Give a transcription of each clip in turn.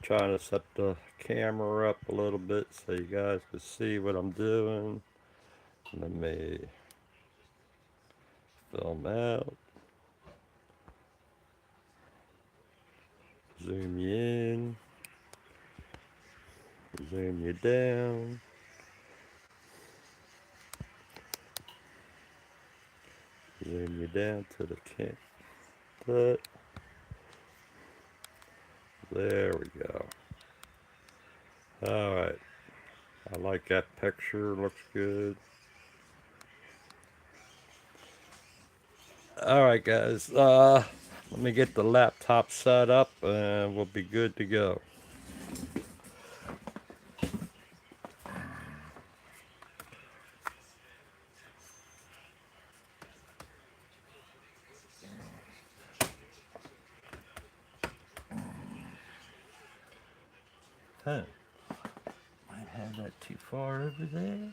Trying to set the camera up a little bit so you guys can see what I'm doing. Let me film out, zoom you in, zoom you down, zoom you down to the camp. There we go. Alright, I like that picture, looks good. Alright guys, let me get the laptop set up and we'll be good to go. Huh. Might have that too far over there.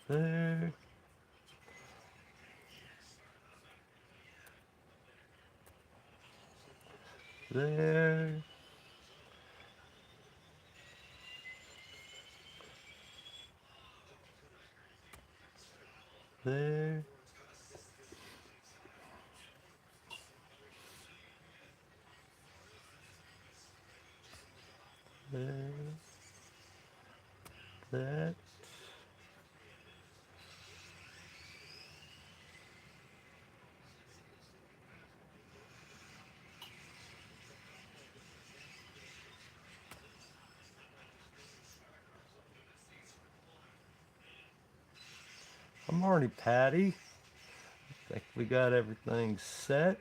There. There. There. There. That. Good morning, Patty. I think we got everything set.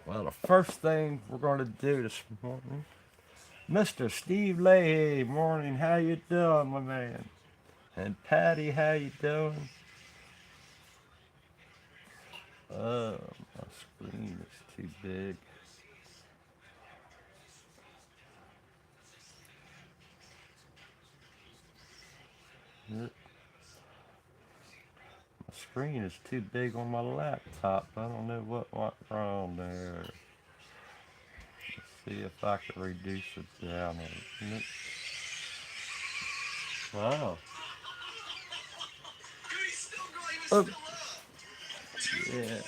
Well, the first thing we're going to do this morning, Mr. Steve Leahy, morning, how you doing, my man? And Patty, how you doing? My screen is too big. My screen is too big on my laptop. I don't know what went wrong there. Let's see if I can reduce it down a minute. Wow. Oh. Yeah.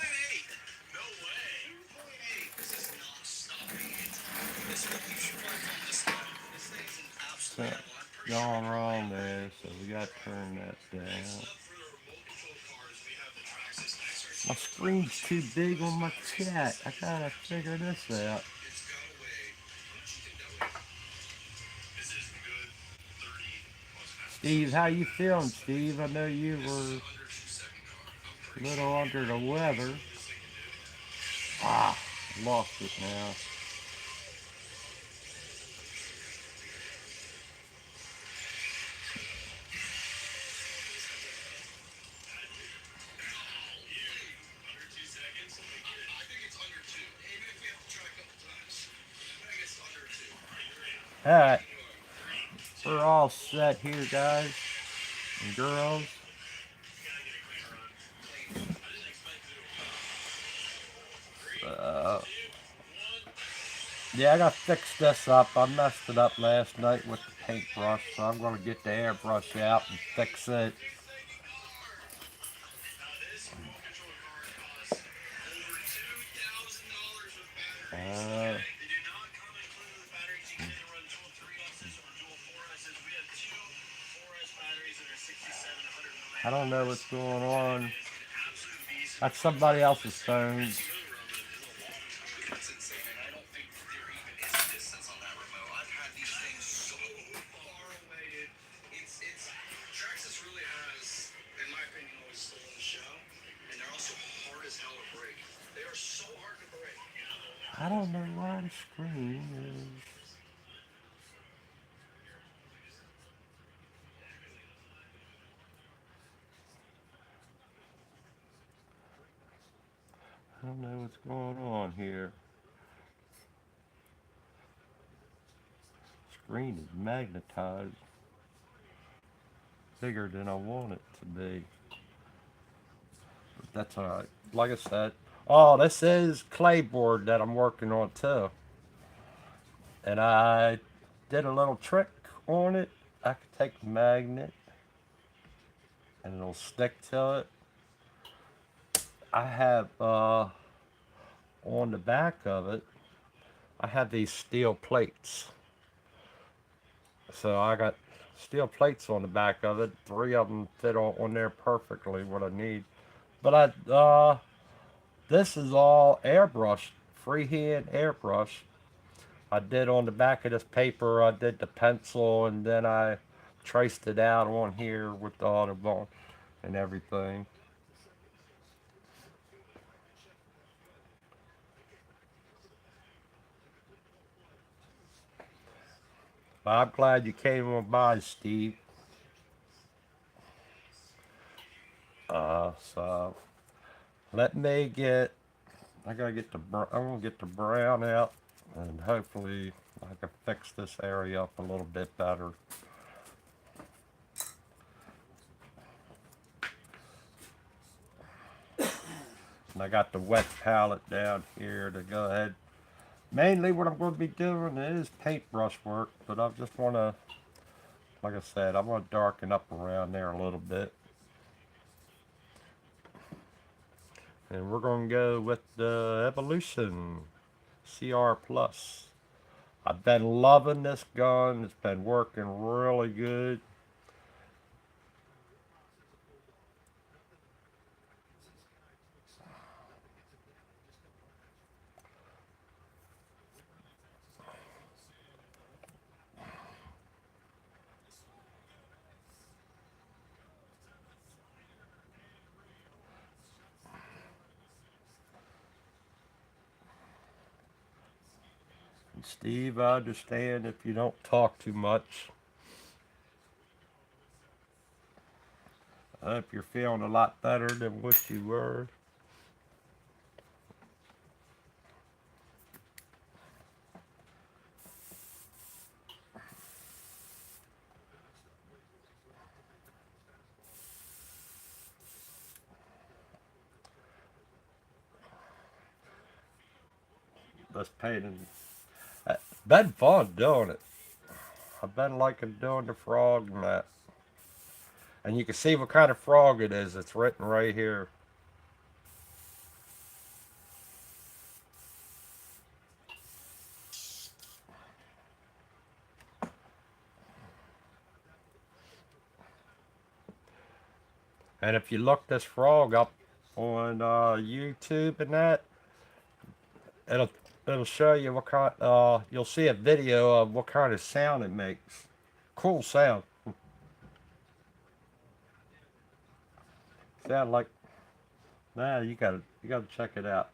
Something going wrong there, so we got to turn that down. My screen's too big on my chat. I gotta figure this out. Steve, how you feeling, Steve? I know you were a little under the weather. Ah, lost it now. Alright, we're all set here, guys and girls. Uh, yeah, I gotta fix this up. I messed it up last night with the paintbrush, so I'm gonna get the airbrush out and fix it. Uh, I don't know what's going on. That's somebody else's phone. I don't know why the screen is. I don't know what's going on here. Screen is magnetized. bigger than I want it to be. But that's alright. Like I said, oh, this is clayboard that I'm working on too. And I did a little trick on it. I could take the magnet and it'll stick to it. I have on the back of it, I have these steel plates. So I got steel plates on the back of it. Three of them fit on there perfectly what I need. But this is all airbrush, freehand airbrush. I did on the back of this paper. I did the pencil, and then I traced it out on here with the Autobahn and everything. But I'm glad you came on by, Steve. So let me get. I gotta get the. I'm gonna get the brown out, and hopefully I can fix this area up a little bit better. And I got the wet palette down here to go ahead. Mainly what I'm going to be doing is paintbrush work, but I just want to, like I said, I want to darken up around there a little bit. And we're going to go with the Evolution CR Plus. I've been loving this gun. It's been working really good. And Steve, I understand if you don't talk too much. I hope you're feeling a lot better than what you were. This painting, it's been fun doing it. I've been liking doing the frog and that. And you can see what kind of frog it is. It's written right here. And if you look this frog up on YouTube and that, it'll it'll show you what kind. You'll see a video of what kind of sound it makes. Cool sound. Sound like. Nah, you gotta check it out.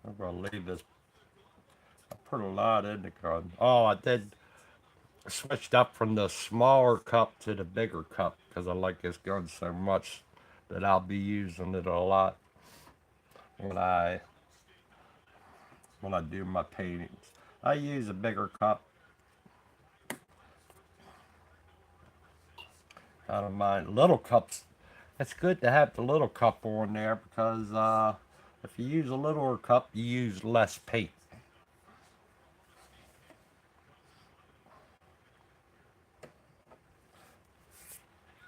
I'm gonna leave this. I put a lot in the gun. Oh, I did switched up from the smaller cup to the bigger cup because I like this gun so much that I'll be using it a lot when I do my paintings. I use a bigger cup. I don't mind little cups. It's good to have the little cup on there because if you use a littler cup, you use less paint.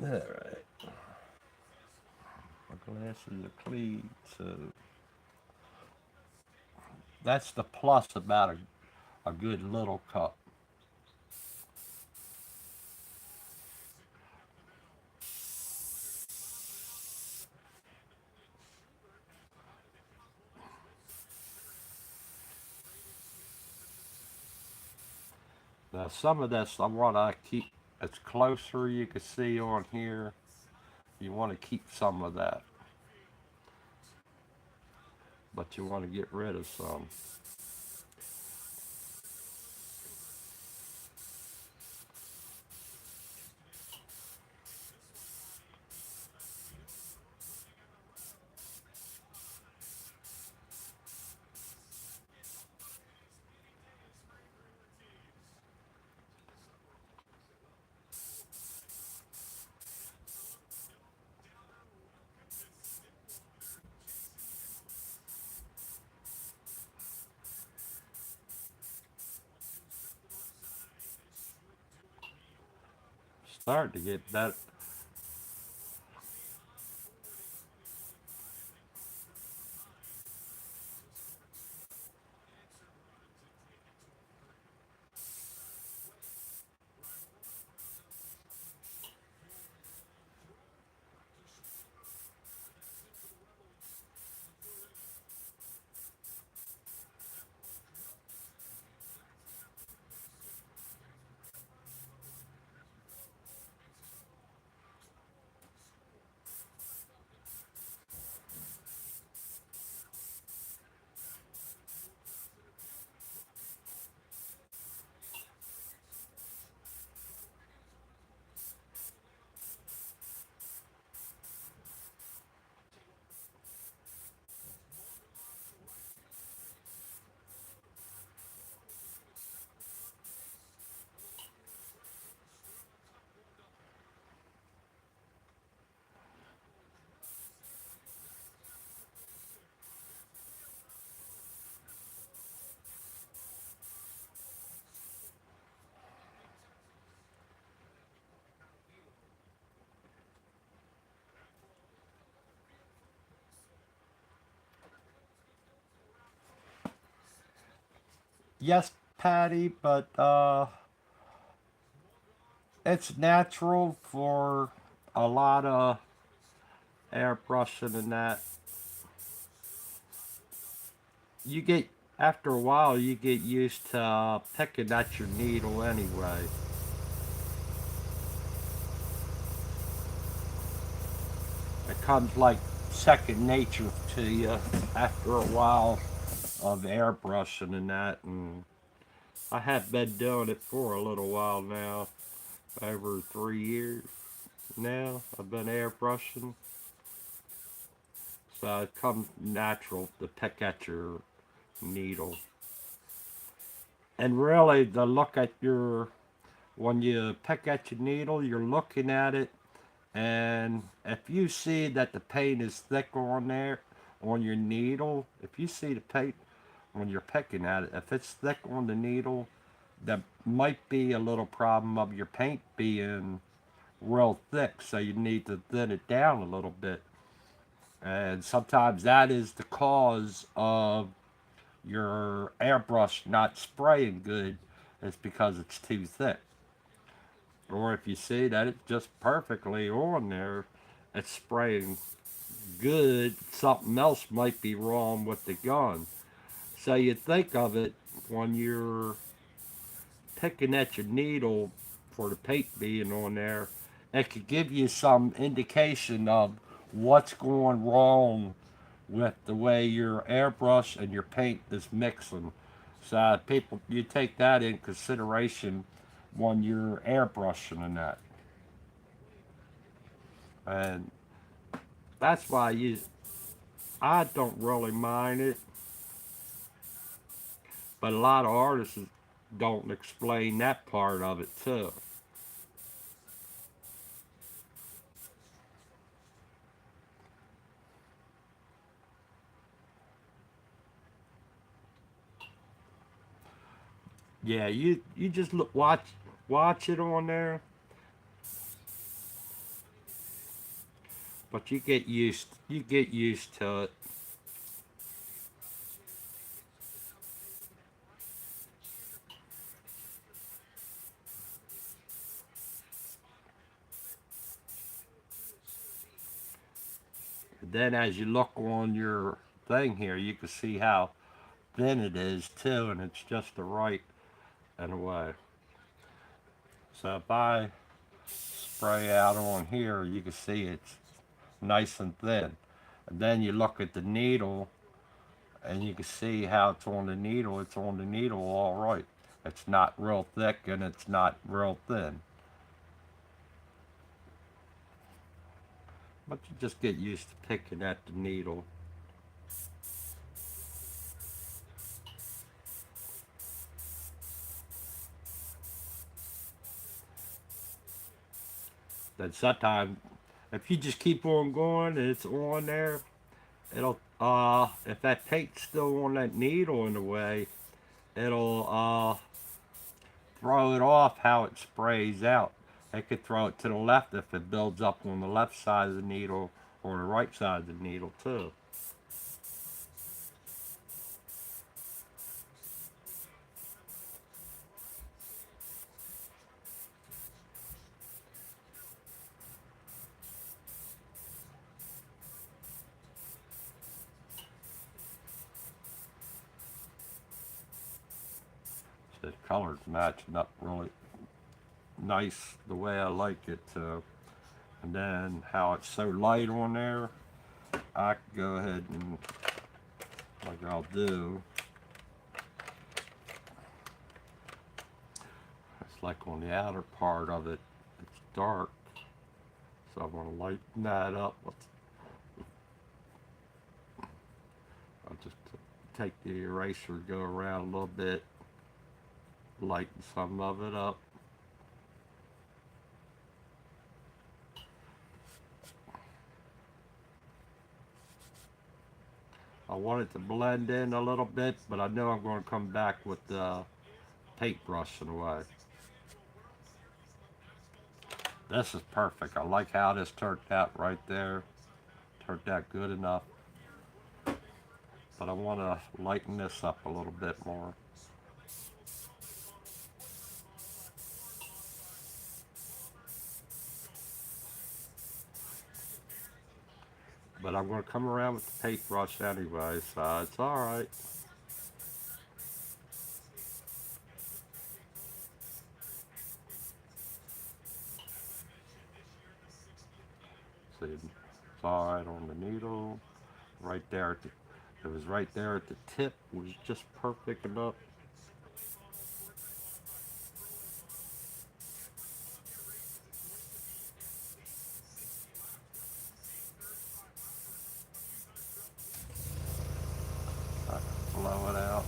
All right, my glasses are clean, so That's the plus about a good little cup. Now some of this I want to keep as closer you can see on here. You want to keep some of that, but you want to get rid of some. Start to get that. Yes, Patty, but it's natural for a lot of airbrushing and that. You get After a while, you get used to picking at your needle anyway. It comes like second nature to you after a while of airbrushing and that. And I have been doing it for a little while now, over 3 years now. I've been airbrushing, so it comes natural to pick at your needle. And really, the look at your when you pick at your needle, you're looking at it, and if you see that the paint is thick on there on your needle, if you see the paint when you're picking at it, if it's thick on the needle, that might be a little problem of your paint being real thick, so you need to thin it down a little bit. And sometimes that is the cause of your airbrush not spraying good. It's because it's too thick. Or if you see that it's just perfectly on there, it's spraying good, something else might be wrong with the gun. So you think of it when you're picking at your needle for the paint being on there, it could give you some indication of what's going wrong with the way your airbrush and your paint is mixing. So people, you take that in consideration when you're airbrushing and that. And that's why I don't really mind it, but a lot of artists don't explain that part of it too. Yeah, you just watch it on there, but you get used to it. Then as you look on your thing here, you can see how thin it is too, and it's just the right in a way. So if I spray out on here, you can see it's nice and thin. And then you look at the needle, and you can see how it's on the needle. It's on the needle all right. It's not real thick and it's not real thin. But you just get used to picking at the needle. Then sometimes, if you just keep on going and it's on there, it'll if that paint's still on that needle in a way, it'll throw it off how it sprays out. It could throw it to the left if it builds up on the left side of the needle or the right side of the needle too. So the colors matching up really nice the way I like it to. And then how it's so light on there, I can go ahead and, like I'll do, it's like on the outer part of it, it's dark. So I want to lighten that up. I'll just take the eraser, go around a little bit, lighten some of it up. I want it to blend in a little bit, but I know I'm going to come back with the paintbrush in a way. This is perfect. I like how this turned out right there. Turned out good enough. But I want to lighten this up a little bit more. But I'm going to come around with the paintbrush anyway, so it's alright. See, it's alright on the needle. Right there at the, it was right there at the tip, was just perfect enough. I can blow it out.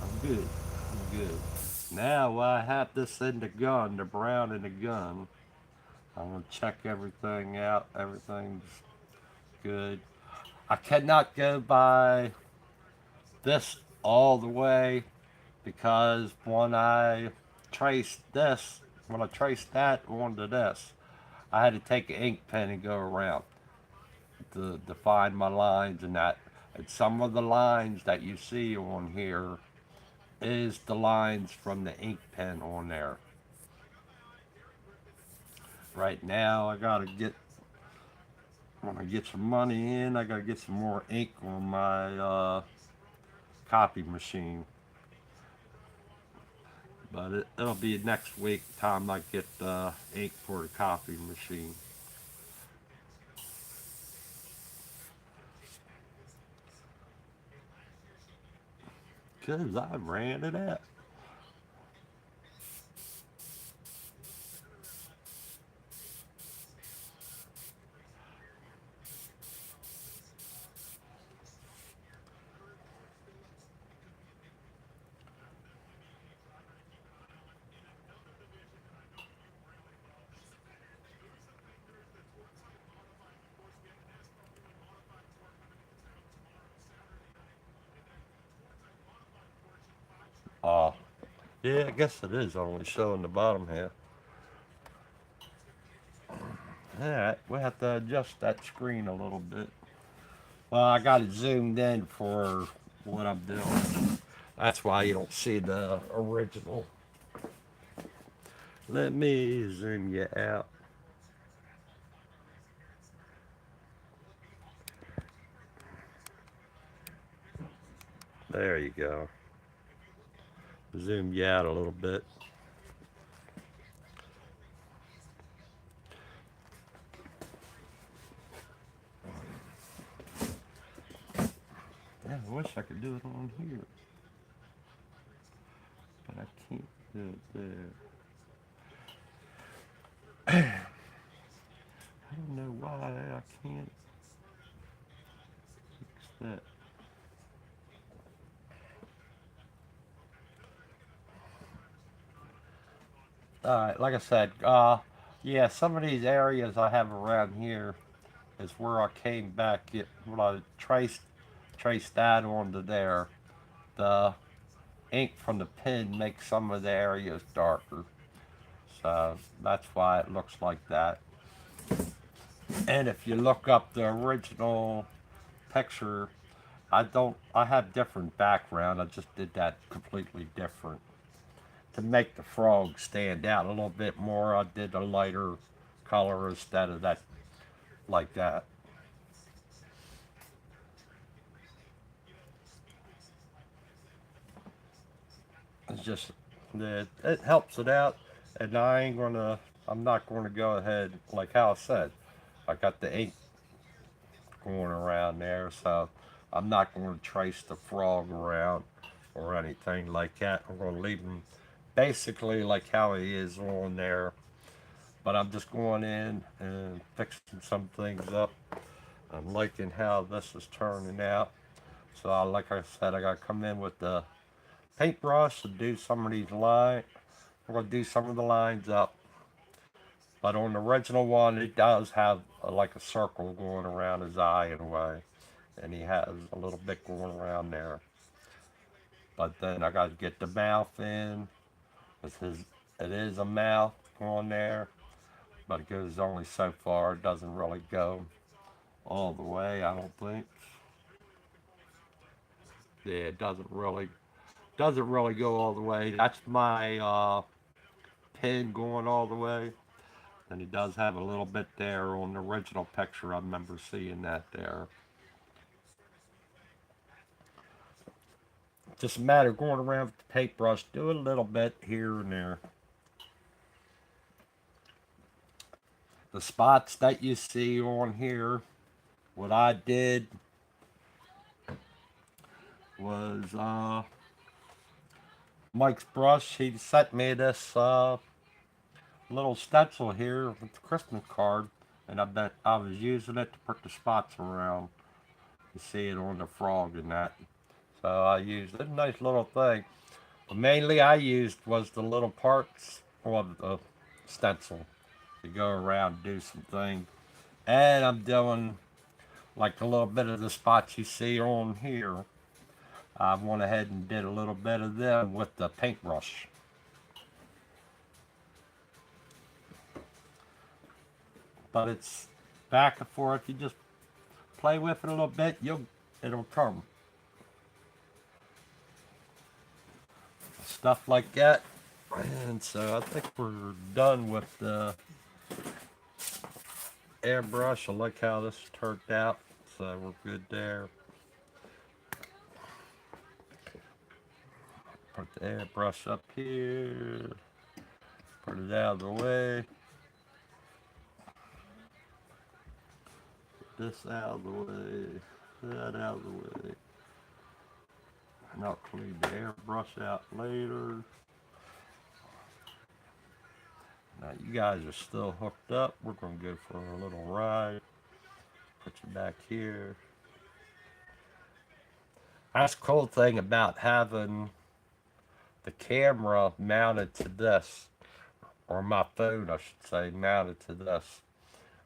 I'm good. I'm good. Now I have this in the gun, the brown in the gun. I'm gonna check everything out. Everything's good. I cannot go by this all the way because traced when I traced that onto this, I had to take an ink pen and go around to define my lines and that. And some of the lines that you see on here is the lines from the ink pen on there. Right now, when I get some money in, I gotta get some more ink on my copy machine. But it'll be next week time I get ink for the copy machine. Cause I ran it out. Uh, yeah, I guess it is only showing the bottom here. Alright, we'll have to adjust that screen a little bit. Well, I got it zoomed in for what I'm doing. That's why you don't see the original. Let me zoom you out. There you go. Zoom you out a little bit. Yeah, I wish I could do it on here, but I can't do it there. I don't know why I can't fix that. Alright, like I said, yeah, some of these areas I have around here is where I came back. When I traced that onto there, the ink from the pen makes some of the areas darker. So that's why it looks like that. And if you look up the original picture, I have different background. I just did that completely different. To make the frog stand out a little bit more, I did a lighter color instead of that, like that. It's just that it helps it out, and I'm not gonna go ahead like how I said. I got the ink going around there, so I'm not going to trace the frog around or anything like that. I'm going to leave him basically like how he is on there, but I'm just going in and fixing some things up. I'm liking how this is turning out. So like I said, I got to come in with the paintbrush to do some of these lines. I'm going to do some of the lines up. But on the original one, it does have like a circle going around his eye in a way. And he has a little bit going around there. But then I got to get the mouth in. It is a mouth on there, but it goes only so far. It doesn't really go all the way, I don't think. Yeah, it doesn't really go all the way. That's my pin going all the way. And he does have a little bit there on the original picture. I remember seeing that there. Just a matter of going around with the paintbrush, do a little bit here and there. The spots that you see on here, what I did was Mike's brush. He sent me this little stencil here with the Christmas card, and I was using it to put the spots around. You see it on the frog and that. So I used it. Nice little thing. But mainly I used was the little parts on the stencil to go around and do some things. And I'm doing like a little bit of the spots you see on here. I went ahead and did a little bit of them with the paintbrush. But it's back and forth. You just play with it a little bit, it'll come. Stuff like that. And so I think we're done with the airbrush. I like how this turned out. So we're good there. Put the airbrush up here. Put it out of the way. Put this out of the way. That out of the way. And I'll clean the airbrush out later. Now you guys are still hooked up. We're going to go for a little ride. Put you back here. That's the cool thing about having the camera mounted to this, or my phone, I should say, mounted to this.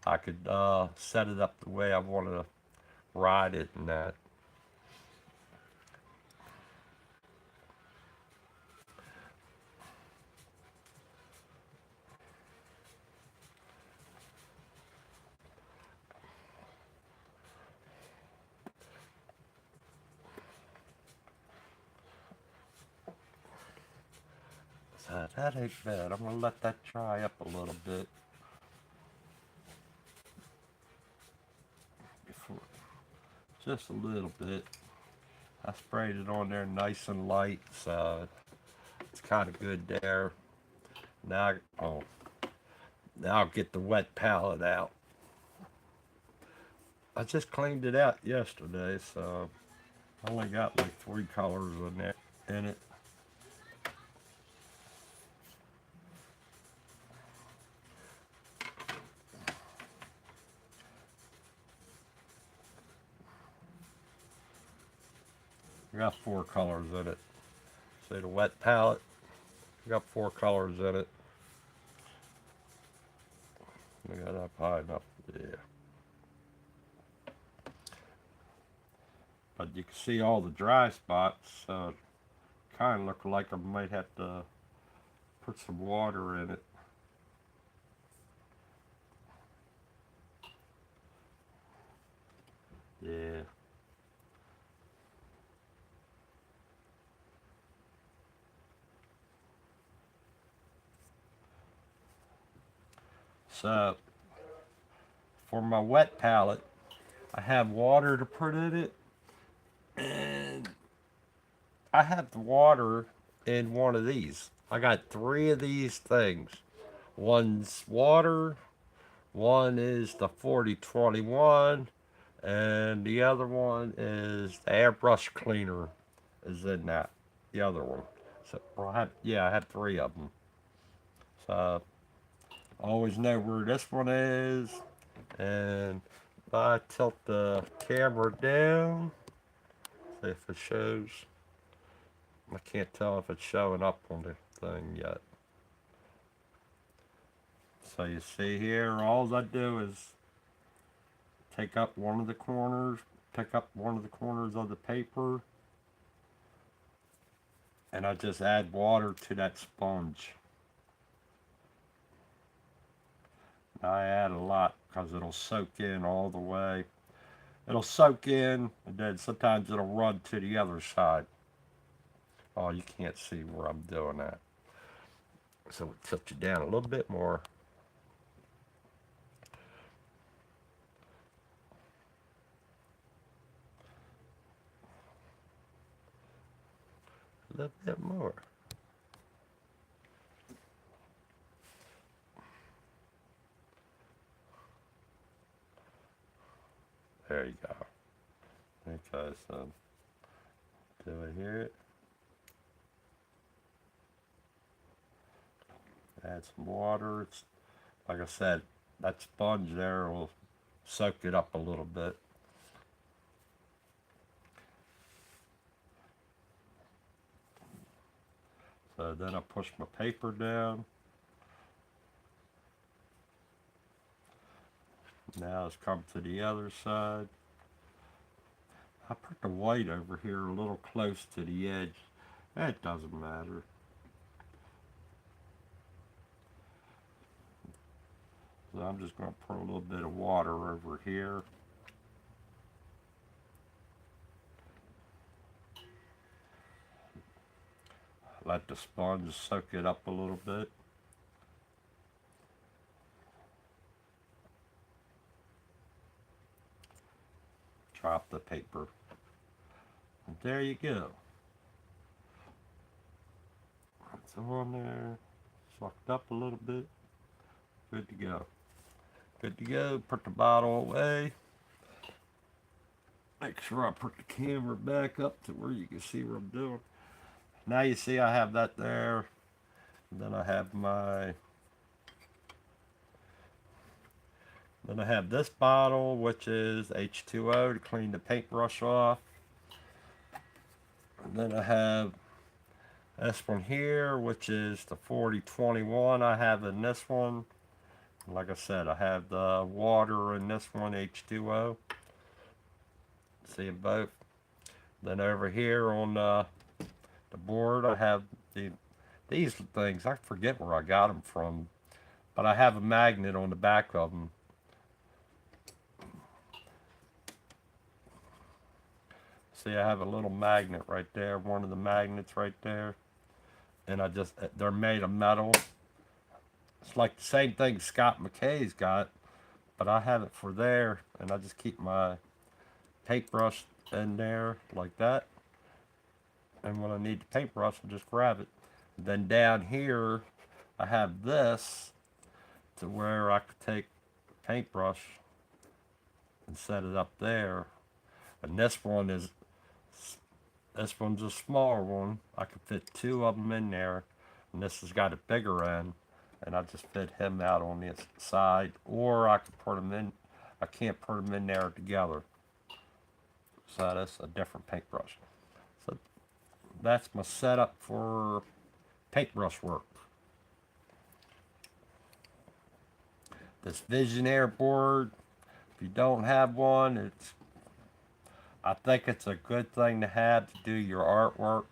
I could set it up the way I want to ride it and that. So that ain't bad. I'm gonna let that dry up a little bit before, just a little bit. I sprayed it on there nice and light, so it's kind of good there. Now, now I'll get the wet palette out. I just cleaned it out yesterday, so I only got like 3 colors in there in it. I got 4 colors in it. See the wet palette? I got 4 colors in it. I got up high enough. Yeah. But you can see all the dry spots. Kind of look like I might have to put some water in it. Yeah. So for my wet palette, I have water to put in it, and I have the water in one of these. I got 3 of these things. One's water, one is the 4021, and the other one is the airbrush cleaner is in that. The other one. So I have 3 of them. So I always know where this one is, and if I tilt the camera down, see if it shows. I can't tell if it's showing up on the thing yet. So you see here, all I do is take up one of the corners, pick up one of the corners of the paper, and I just add water to that sponge. I add a lot because it'll soak in all the way. It'll soak in, and then sometimes it'll run to the other side. Oh, you can't see where I'm doing that. So we'll tilt you down a little bit more. A little bit more. There you go. Okay, so do I hear it? Add some water. It's like I said, that sponge there will soak it up a little bit. So then I push my paper down. Now it's come to the other side. I put the white over here a little close to the edge. It doesn't matter. So I'm just going to put a little bit of water over here. Let the sponge soak it up a little bit. Drop the paper. And there you go. It's on there. Sucked up a little bit. Good to go. Good to go. Put the bottle away. Make sure I put the camera back up to where you can see what I'm doing. Now you see I have that there. And then I have then I have this bottle, which is H2O to clean the paintbrush off. And then I have this one here, which is the 4021 I have in this one. Like I said, I have the water in this one, H2O. See them both. Then over here on the board, I have these things. I forget where I got them from, but I have a magnet on the back of them. See, I have a little magnet right there, one of the magnets right there. and they're made of metal. It's like the same thing Scott McKay's got, but I have it for there, and I just keep my paintbrush in there like that. And when I need the paintbrush, I just grab it. Then down here, I have this to where I could take the paintbrush and set it up there. And this one's a smaller one. I could fit two of them in there, and this has got a bigger end, and I just fit him out on the side, or I could put them in. I can't put them in there together, so that's a different paintbrush. So that's my setup for paintbrush work. This Visionaire board, if you don't have one, I think it's a good thing to have to do your artwork.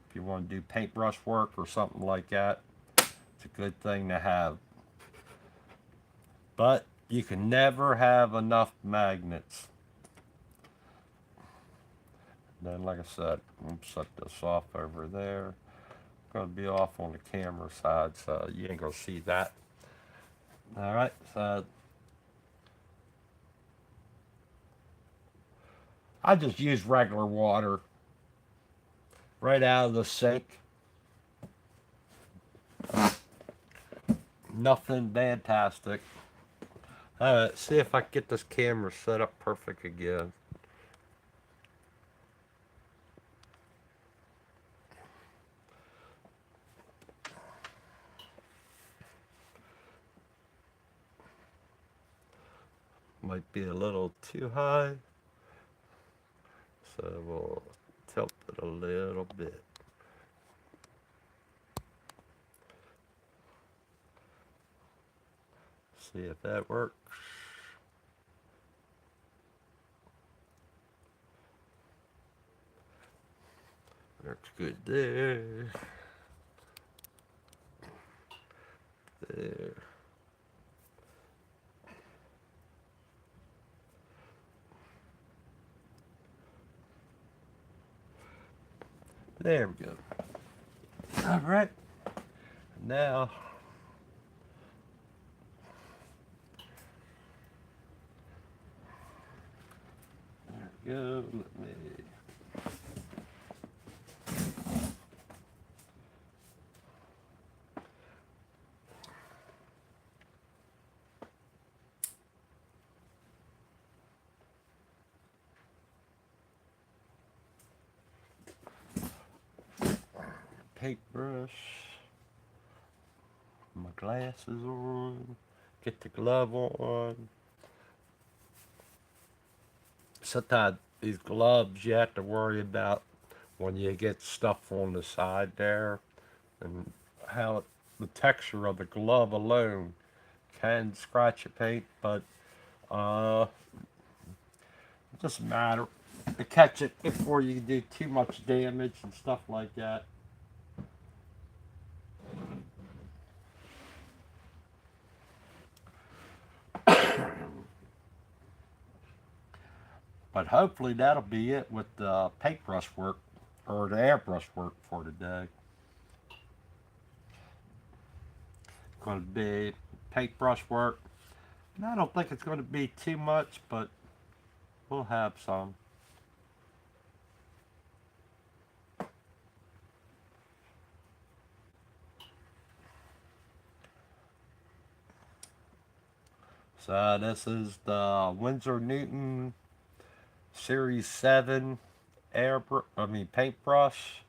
If you want to do paintbrush work or something like that, it's a good thing to have. But you can never have enough magnets. Then, like I said, I'm going to set this off over there. I'm going to be off on the camera side, so you ain't going to see that. Alright, so I just use regular water right out of the sink. Nothing fantastic. See if I can get this camera set up perfect again. Might be a little too high, so we'll tilt it a little bit. See if that works. Works good there. There. There we go. All right. Now, there we go. Let me. Paintbrush. My glasses on. Get the glove on. Sometimes these gloves you have to worry about when you get stuff on the side there, and the texture of the glove alone can scratch your paint, but it doesn't matter to catch it before you do too much damage and stuff like that. But hopefully that'll be it with the paintbrush work or the airbrush work for today. Going to be paintbrush work. And I don't think it's going to be too much, but we'll have some. So this is the Winsor Newton Series 7 paintbrush.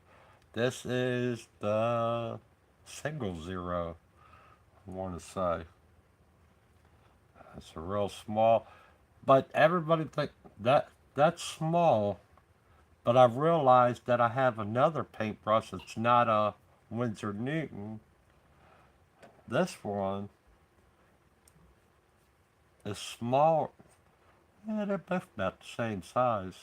This is the single zero, I want to say. It's a real small, but everybody think that's small. But I've realized that I have another paintbrush that's not a Winsor Newton. This one is small. Yeah, they're both about the same size.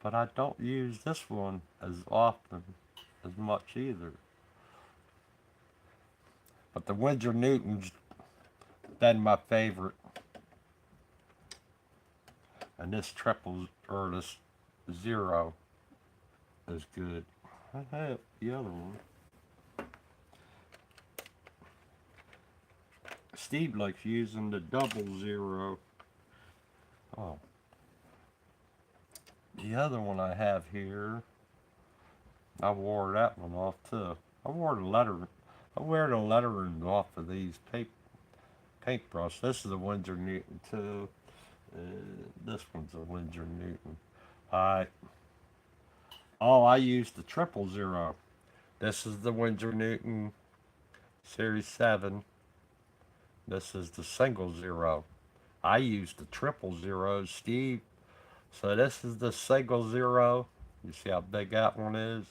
But I don't use this one as often, as much either. But the Winsor Newton's been my favorite. And this this zero. as good. I have the other one. Steve likes using the 00. Oh, the other one I have here, I wore that one off too. I wore the letter. I wear the lettering off of these paintbrush. This is a Winsor Newton too. This one's a Winsor Newton. Alright. Oh, I used the 000. This is the Winsor Newton Series 7. This is the single 0. I used the 000, Steve. So this is the single 0. You see how big that one is?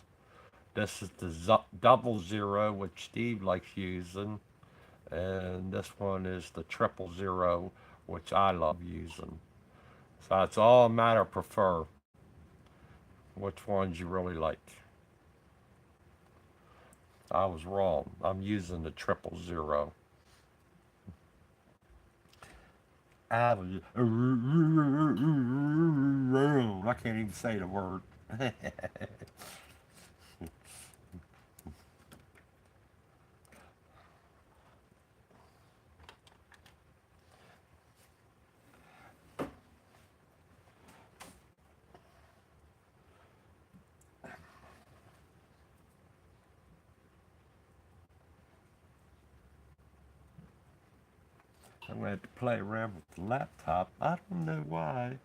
This is the 00, which Steve likes using. And this one is the 000, which I love using. So it's all a matter of prefer which ones you really like. I was wrong. I'm using the 000. I can't even say the word. I'm going to have to play around with the laptop. I don't know why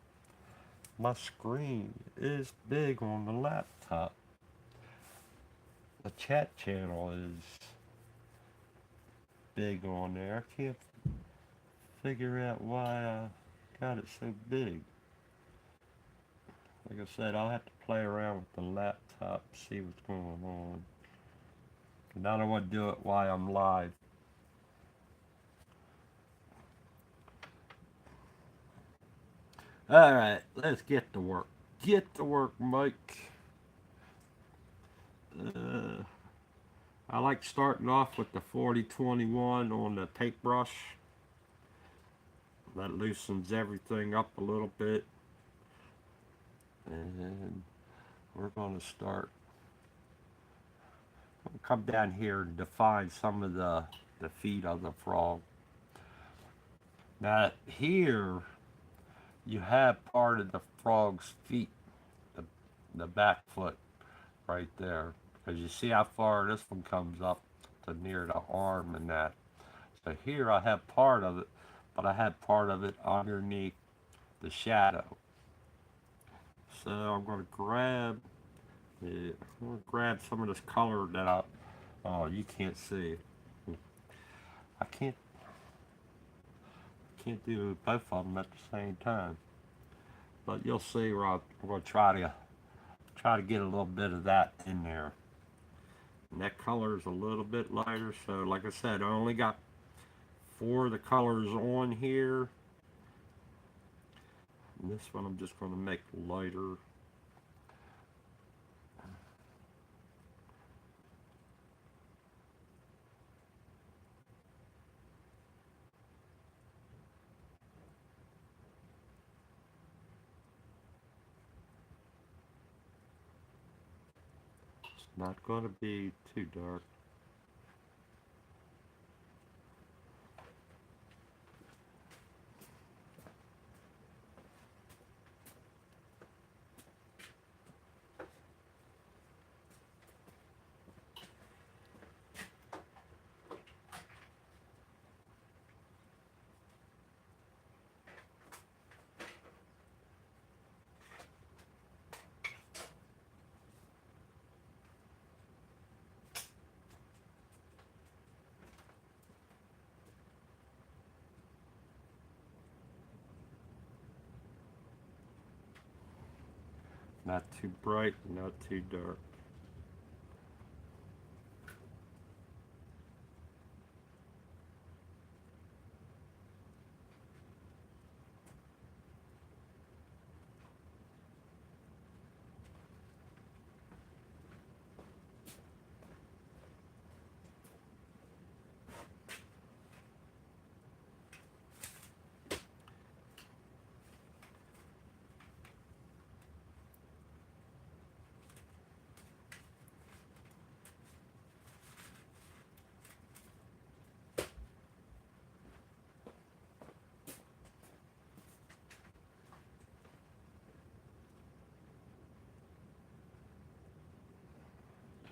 my screen is big on the laptop. The chat channel is big on there. I can't figure out why I got it so big. Like I said, I'll have to play around with the laptop, see what's going on. And I don't want to do it while I'm live. Alright, let's get to work. Get to work, Mike. I like starting off with the 4021 on the paintbrush. That loosens everything up a little bit. And we're going to start. We'll come down here and define some of the feet of the frog. Now here you have part of the frog's feet, the back foot right there. Because you see how far this one comes up to near the arm and that. So here I have part of it, but I have part of it underneath the shadow. So I'm going to grab some of this color that oh, you can't see. I can't do both of them at the same time. But you'll see where I'm going to try to get a little bit of that in there. And that color is a little bit lighter, so like I said, I only got 4 of the colors on here. And this one I'm just going to make lighter. It's not going to be too dark. Not too bright, not too dark.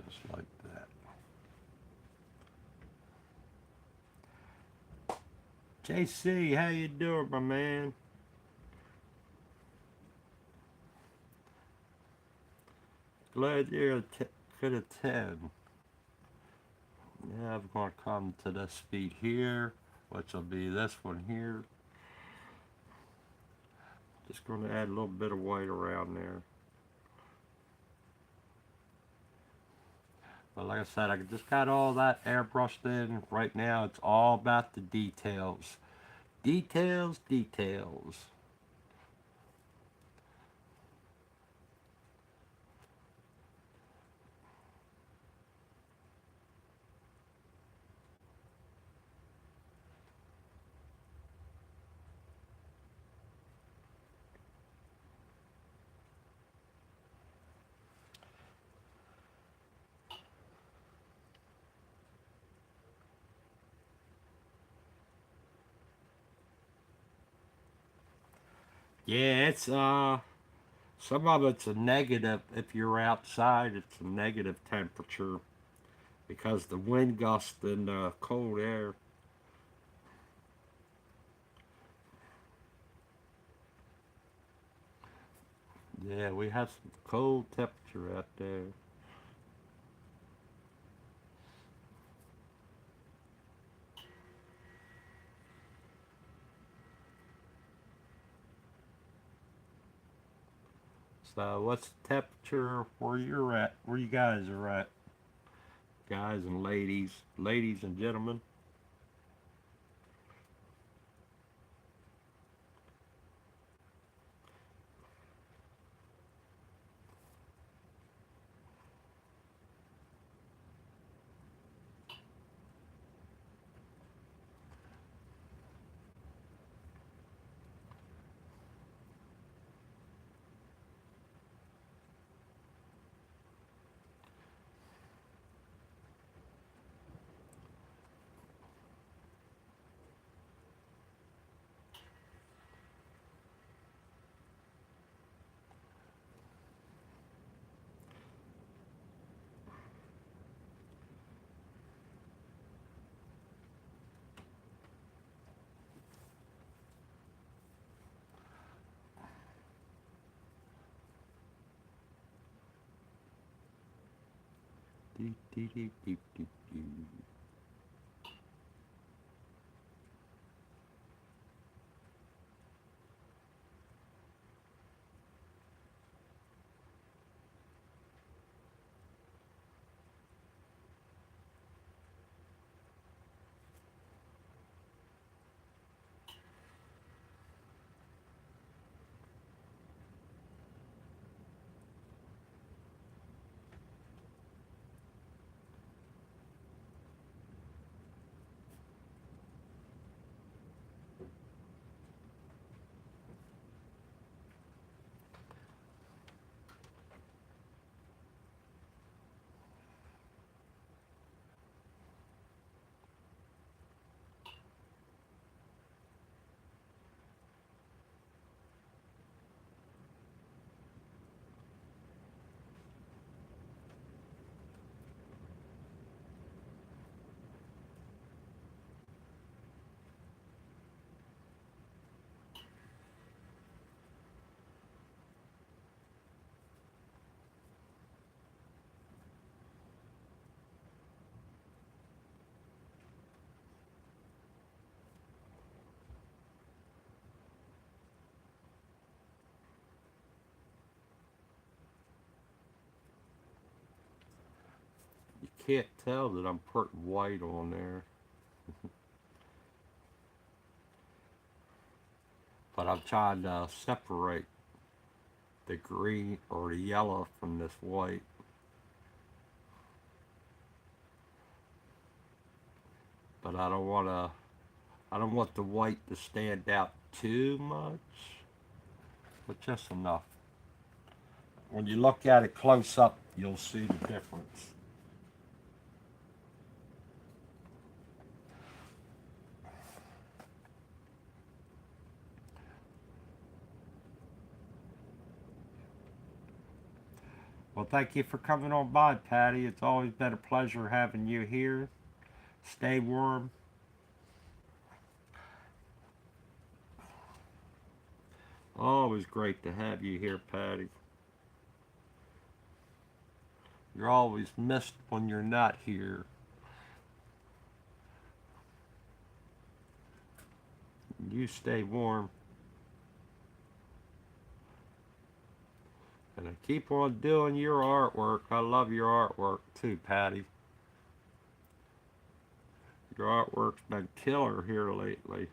Just like that. JC, how you doing, my man? Glad you could attend. Yeah, I'm going to come to this speed here, which will be this one here. Just going to add a little bit of white around there. But like I said, I just got all that airbrushed in. Right now, it's all about the details. Details, details. Yeah, it's some of it's a negative. If you're outside, it's a negative temperature because the wind gust and cold air. Yeah, we have some cold temperature out there. So, what's the temperature where you're at? Where you guys are at, guys and ladies and gentlemen? Dee, dee, dee, dee, dee, dee. You can't tell that I'm putting white on there, but I'm trying to separate the green or the yellow from this white. But I don't want the white to stand out too much, but just enough. When you look at it close up, you'll see the difference. Well, thank you for coming on by, Patty. It's always been a pleasure having you here. Stay warm. Always great to have you here, Patty. You're always missed when you're not here. You stay warm. And I keep on doing your artwork. I love your artwork too, Patty. Your artwork's been killer here lately.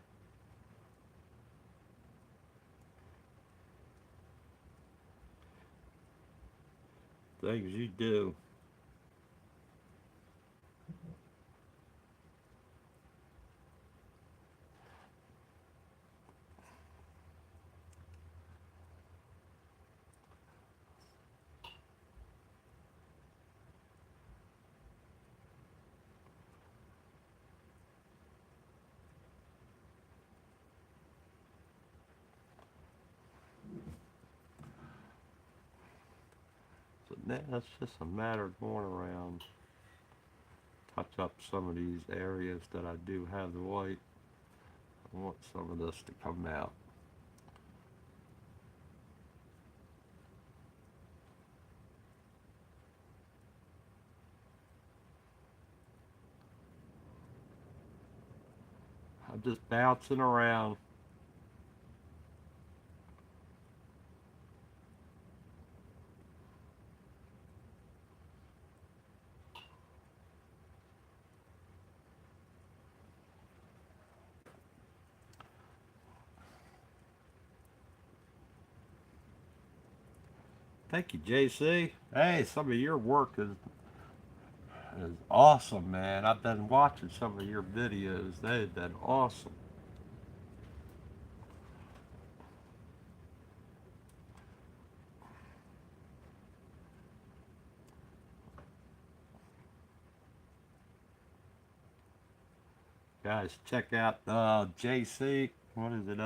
Things you do. So now it's just a matter of going around, touch up some of these areas that I do have the white. I want some of this to come out. I'm just bouncing around. Thank you, JC. Hey, some of your work is awesome, man. I've been watching some of your videos. They've been awesome. Guys, check out JC. What is it?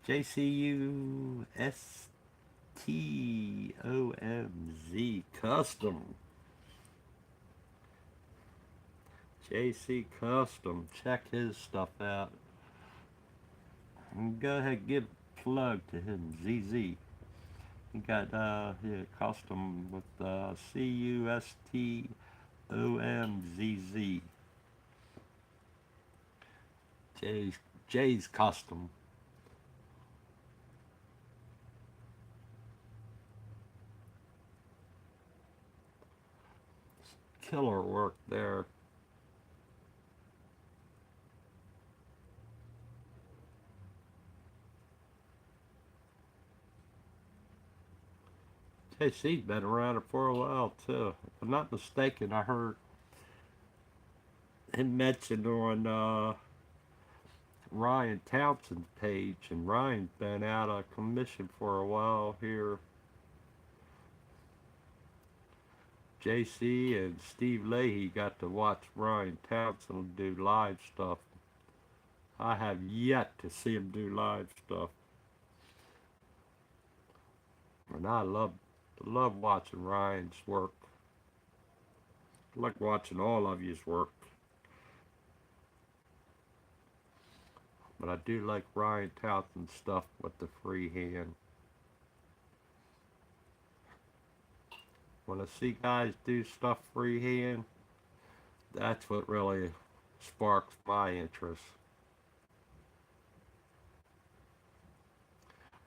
JCUSTOMZ Custom. JC Custom. Check his stuff out. And go ahead and give a plug to him, ZZ. He got yeah, custom with CUSTOMZZ. Jay's Custom. Killer work there. JC's been around for a while too. If I'm not mistaken, I heard him mentioned on Ryan Townsend's page, and Ryan's been out of commission for a while here. JC and Steve Leahy got to watch Ryan Townsend do live stuff. I have yet to see him do live stuff, and I love watching Ryan's work. I like watching all of his work, but I do like Ryan Townsend's stuff with the free hand. When I see guys do stuff freehand, that's what really sparks my interest.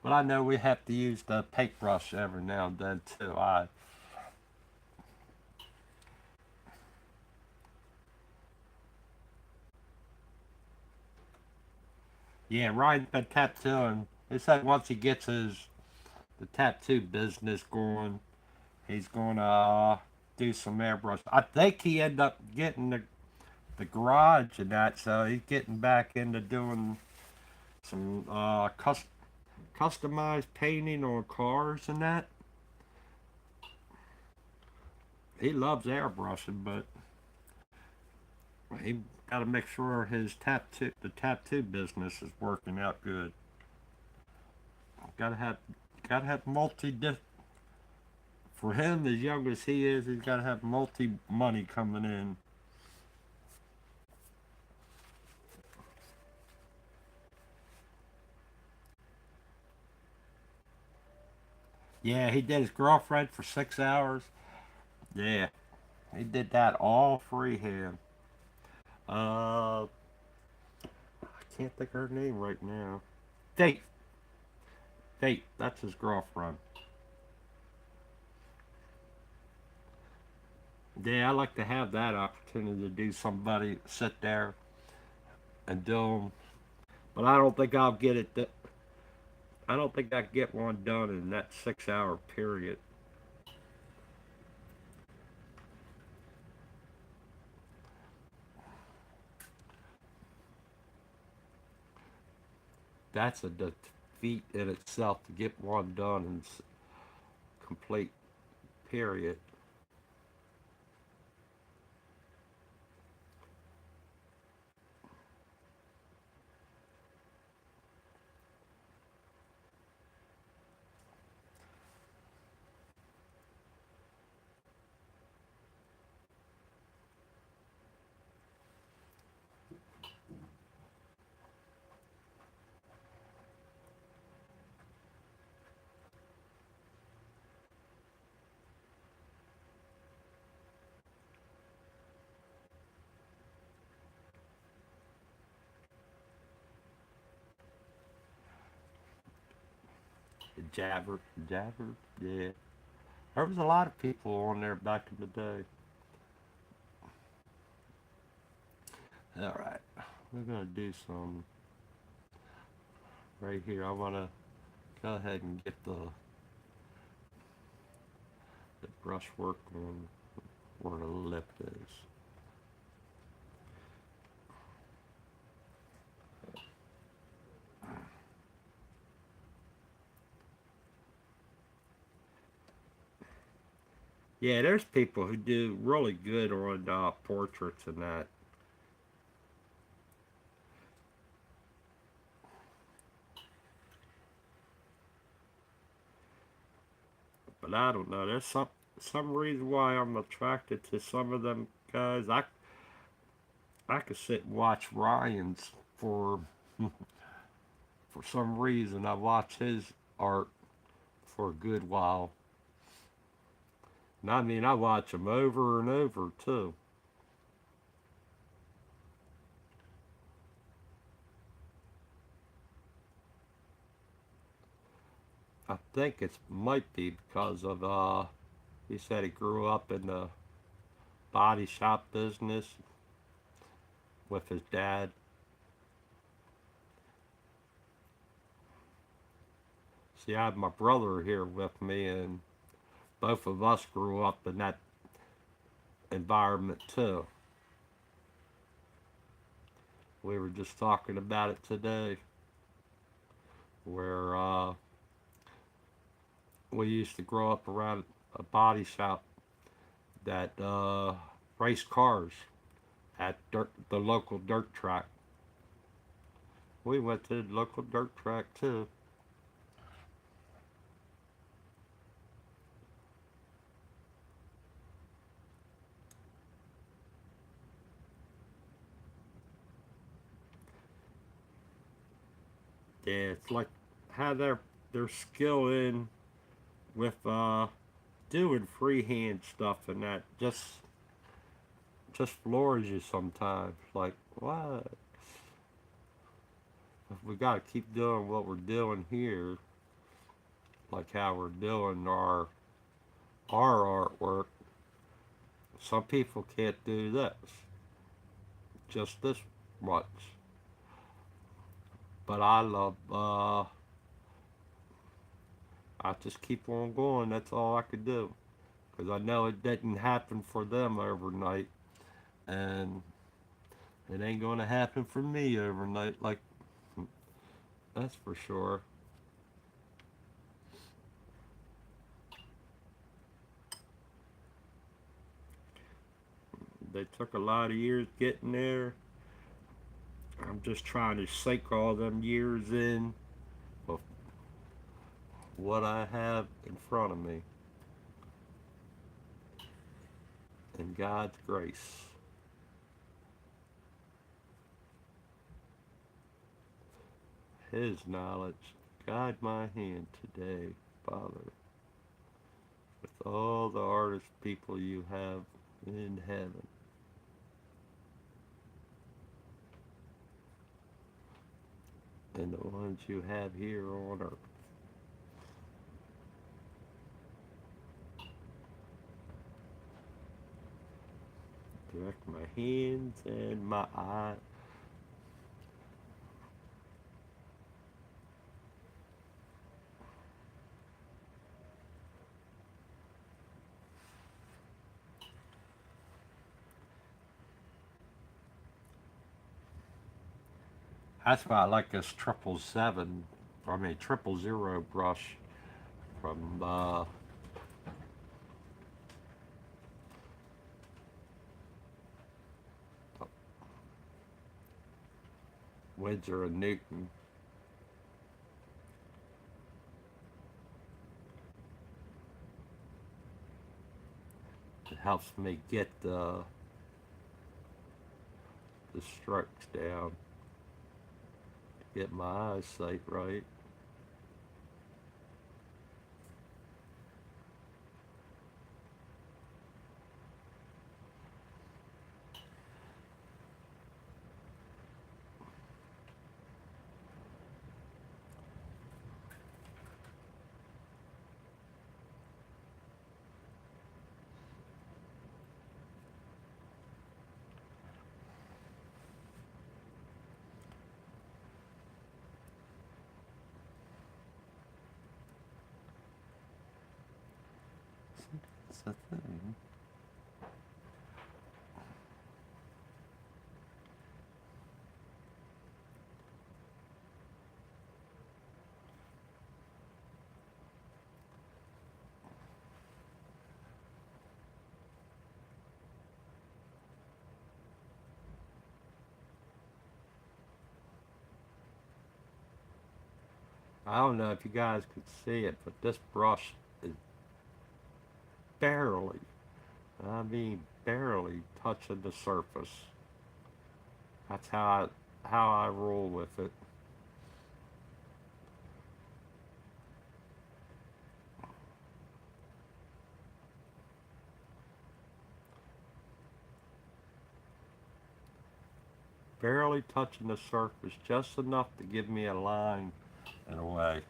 But I know we have to use the paintbrush every now and then too. Yeah, Ryan's been tattooing. He said once he gets the tattoo business going, he's gonna do some airbrush. I think he ended up getting the garage and that, so he's getting back into doing some customized painting on cars and that. He loves airbrushing, but he got to make sure the tattoo business is working out good. Got to have Gotta have for him, as young as he is, he's gotta have multi money coming in. Yeah, he did his girlfriend for 6 hours. Yeah, he did that all freehand. I can't think of her name right now. Faith. Faith, that's his girlfriend. Yeah, I like to have that opportunity to do somebody sit there and do them, but I don't think I'll get it. I don't think I can get one done in that 6 hour period. That's a defeat in itself to get one done in complete period. Jabber, Jabber, yeah. There was a lot of people on there back in the day. All right, we're gonna do some right here. I wanna go ahead and get the brush work on where the lip is. Yeah, there's people who do really good on portraits and that. But I don't know. There's some reason why I'm attracted to some of them guys. I could sit and watch Ryan's for some reason. I watch his art for a good while. And I mean, I watch him over and over too. I think it might be because of he said he grew up in the body shop business with his dad. See, I have my brother here with me, and both of us grew up in that environment too. We were just talking about it today, where we used to grow up around a body shop that raced cars at the local dirt track. We went to the local dirt track too. Yeah, it's like how their skill in with doing freehand stuff and that just floors you sometimes. Like what? We got to keep doing what we're doing here, like how we're doing our artwork. Some people can't do this, just this much. But I love. I just keep on going. That's all I could do, because I know it didn't happen for them overnight, and it ain't gonna happen for me overnight. Like that's for sure. They took a lot of years getting there. I'm just trying to sink all them years in what I have in front of me in God's grace. His knowledge guide my hand today, Father, with all the artist people you have in heaven and the ones you have here on earth. Direct my hands and my eyes. That's why I like this 000 brush from Windsor and Newton. It helps me get the strokes down, get my eyesight right. That's the thing. I don't know if you guys could see it, but this brush is barely, I mean barely touching the surface. That's how I roll with it. Barely touching the surface, just enough to give me a line in a way.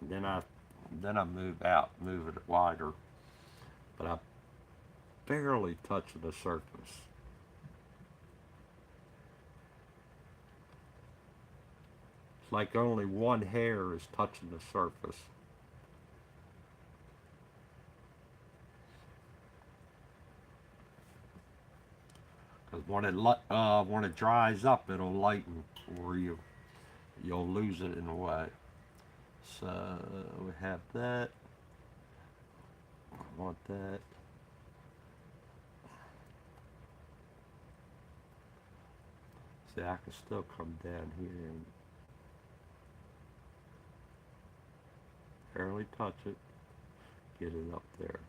And then I move out, move it wider, but I barely touching the surface. It's like only one hair is touching the surface. Because when it dries up, it'll lighten, or you'll lose it in a way. So we have that. I want that. See, I can still come down here and barely touch it, get it up there.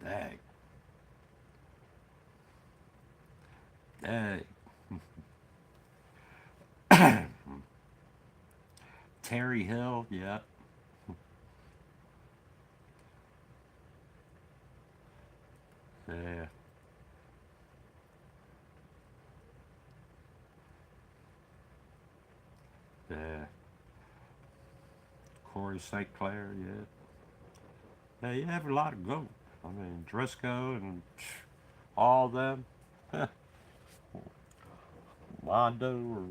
Dang. Dang. Terry Hill, yeah. Yeah. Yeah. Corey St. Clair, yeah. Yeah, you have a lot of gold. I mean, Driscoll and all them, Mondo, or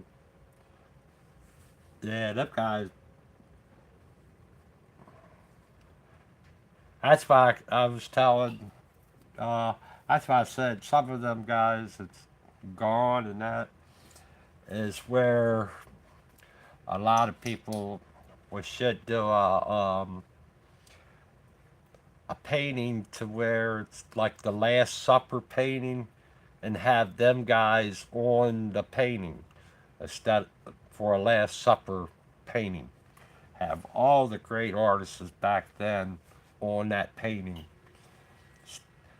yeah, them guys. That's why I was telling. Uh, that's why I said some of them guys it's gone, and that is where a lot of people we should do a painting to where it's like the Last Supper painting, and have them guys on the painting instead for a Last Supper painting. Have all the great artists back then on that painting.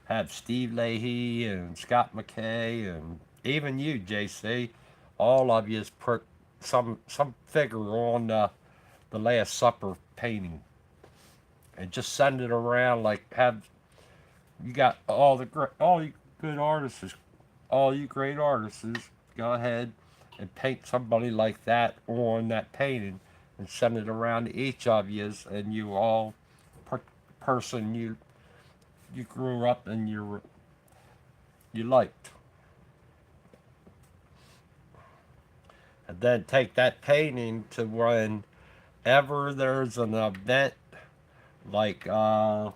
Have Steve Leahy and Scott McKay and even you, JC. All of you put some figure on the Last Supper painting and just send it around. Like have you got all you good artists, all you great artists. Go ahead and paint somebody like that on that painting and send it around to each of you, and you all person you grew up and you liked. And then take that painting to whenever there's an event like like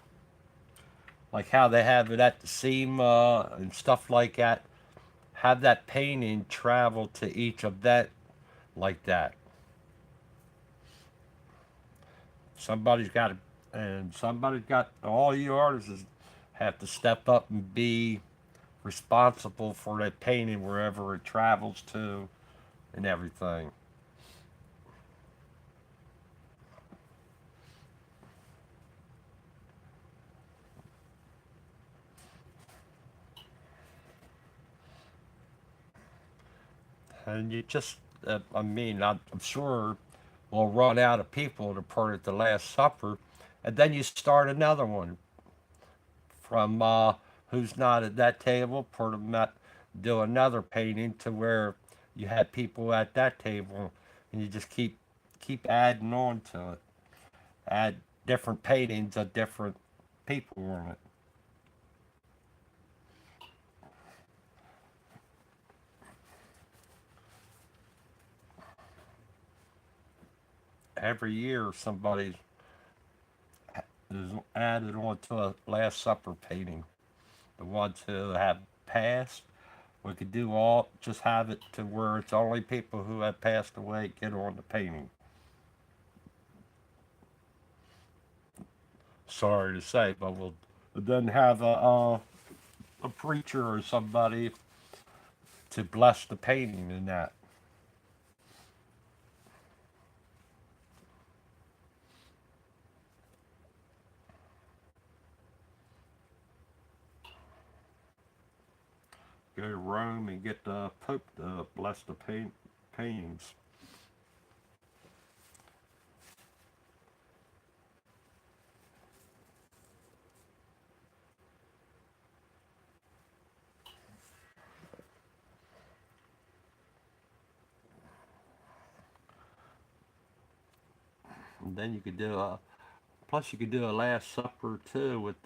how they have it at the SEMA and stuff like that. Have that painting travel to each event like that. Somebody's got to, and somebody's got all you artists have to step up and be responsible for that painting wherever it travels to and everything. And you just, I mean, I'm sure we'll run out of people to put at the Last Supper, and then you start another one from who's not at that table, put them at, do another painting to where you had people at that table, and you just keep adding on to it. Add different paintings of different people on it. Every year, somebody is added on to a Last Supper painting. The ones who have passed, we could do all, just have it to where it's only people who have passed away get on the painting. Sorry to say, but we'll then have a preacher or somebody to bless the painting in that. Go to Rome and get the Pope to bless the paintings. And then you could do a, plus you could do a Last Supper too with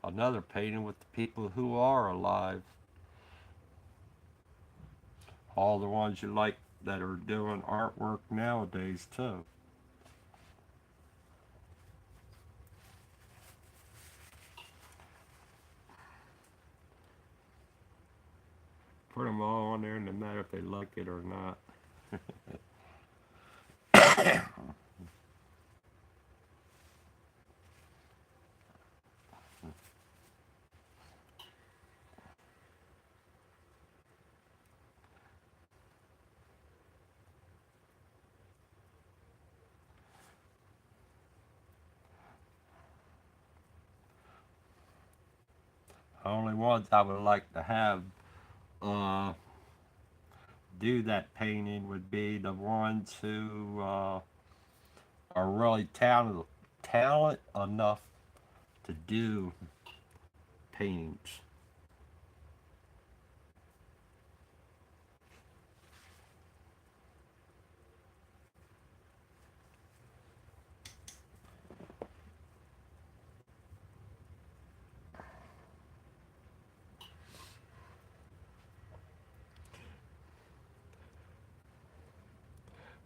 another painting with the people who are alive. All the ones you like that are doing artwork nowadays too. Put them all on there, no matter if they like it or not. The only ones I would like to have uh, do that painting would be the ones who are really talent enough to do paintings.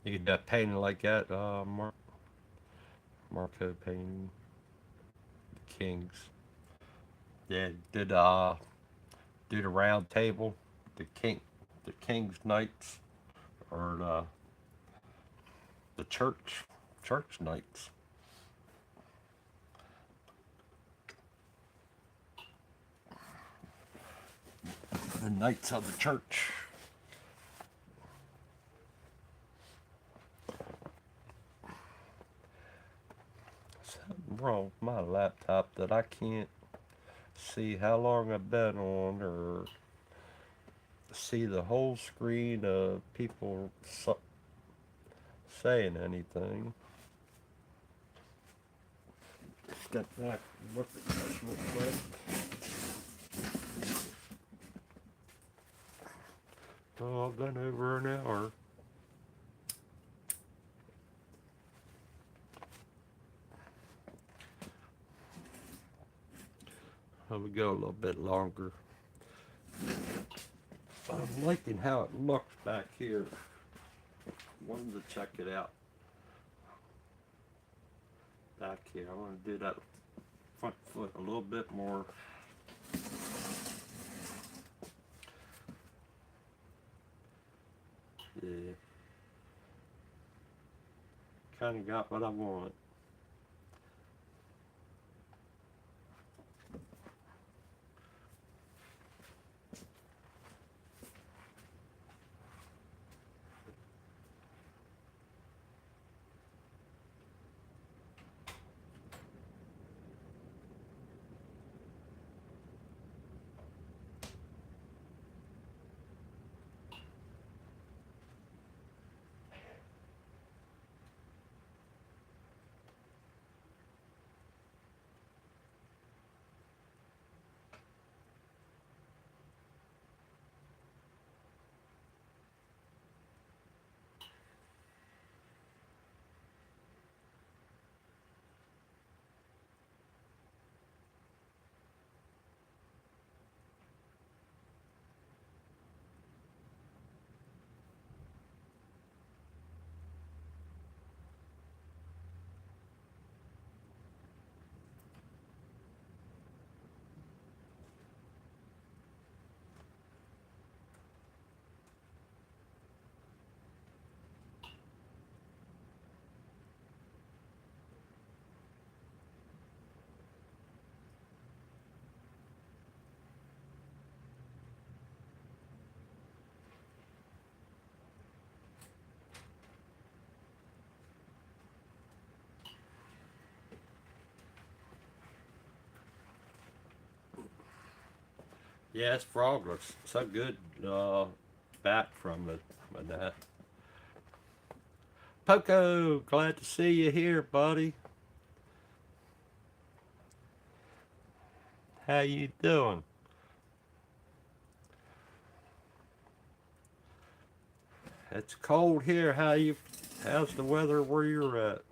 You could do a painting like that, Marco painting the kings. Yeah, do the round table, the king's knights, or the church knights, the knights of the church. Something wrong with my laptop that I can't see how long I've been on, or see the whole screen of people saying anything. Step back and look at this real quick. Oh, I've been over an hour. Let me go a little bit longer. I'm liking how it looks back here. Wanted to check it out. Back here, I want to do that front foot a little bit more. Yeah. Kind of got what I want. Yeah, this frog looks so good back from that. Poco, glad to see you here, buddy. How you doing? It's cold here. How's the weather where you're at?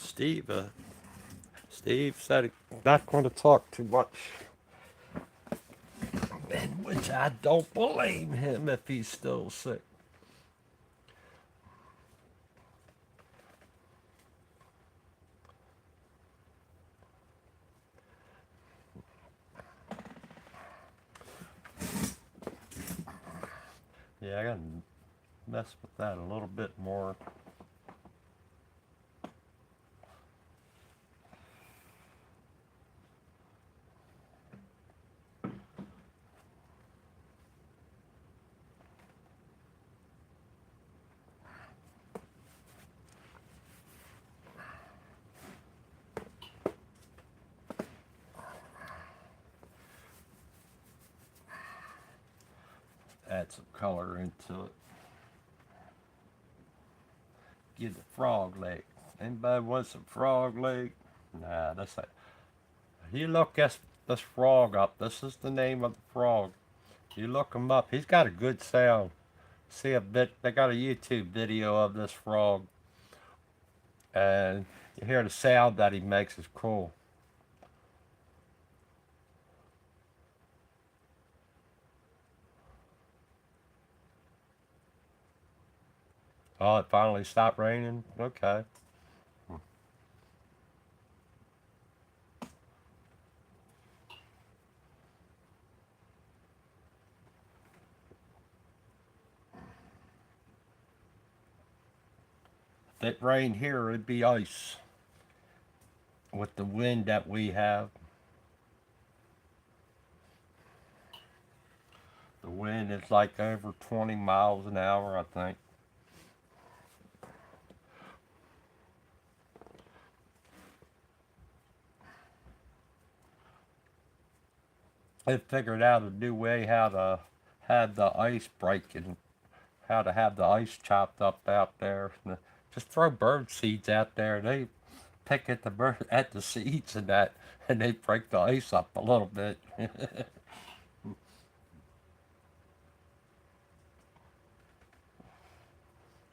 Steve, Steve said he's not going to talk too much, and which I don't blame him if he's still sick. Yeah, I gotta mess with that a little bit more. Add some color into it. Give the frog leg. Anybody want some frog leg? Nah, that's like, you look this frog up. This is the name of the frog. You look him up. He's got a good sound. See a bit. They got a YouTube video of this frog, and you hear the sound that he makes is cool. Oh, it finally stopped raining? Okay. If it rained here, it'd be ice. With the wind that we have, the wind is like over 20 miles an hour, I think. They figured out a new way how to have the ice break and how to have the ice chopped up out there. Just throw bird seeds out there. They pick at the bird at the seeds and that, and they break the ice up a little bit.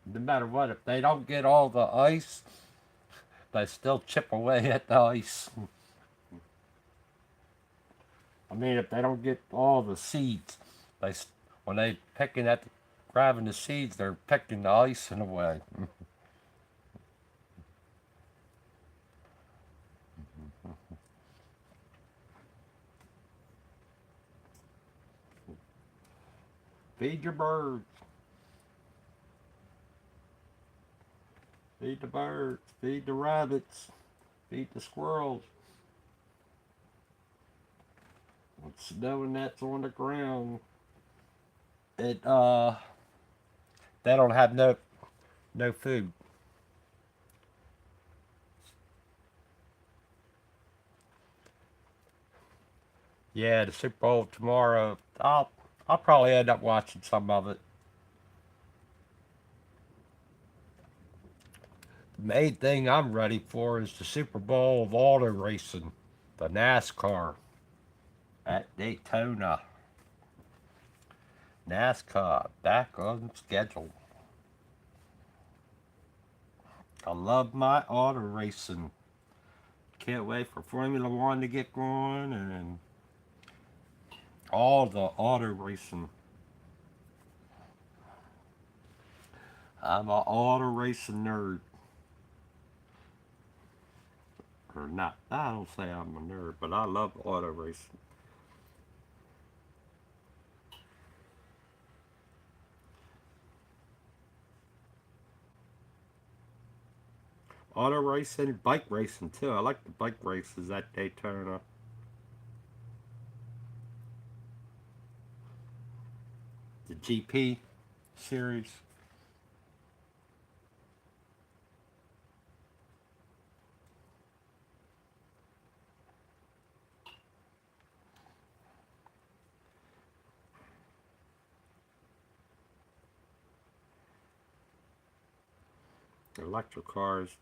No matter what, if they don't get all the ice, they still chip away at the ice. I mean, if they don't get all the seeds, they when they picking at the, grabbing the seeds, they're picking the ice in a way. Feed your birds. Feed the birds. Feed the rabbits. Feed the squirrels. With snow and that's on the ground, it they don't have no food. Yeah, the Super Bowl tomorrow. I'll probably end up watching some of it. The main thing I'm ready for is the Super Bowl of auto racing, the NASCAR at Daytona. NASCAR back on schedule. I love my auto racing. Can't wait for Formula One to get going and all the auto racing. I'm an auto racing nerd. Or not. I don't say I'm a nerd, but I love auto racing. Auto racing, bike racing too. I like the bike races at Daytona. The GP series. Electric cars.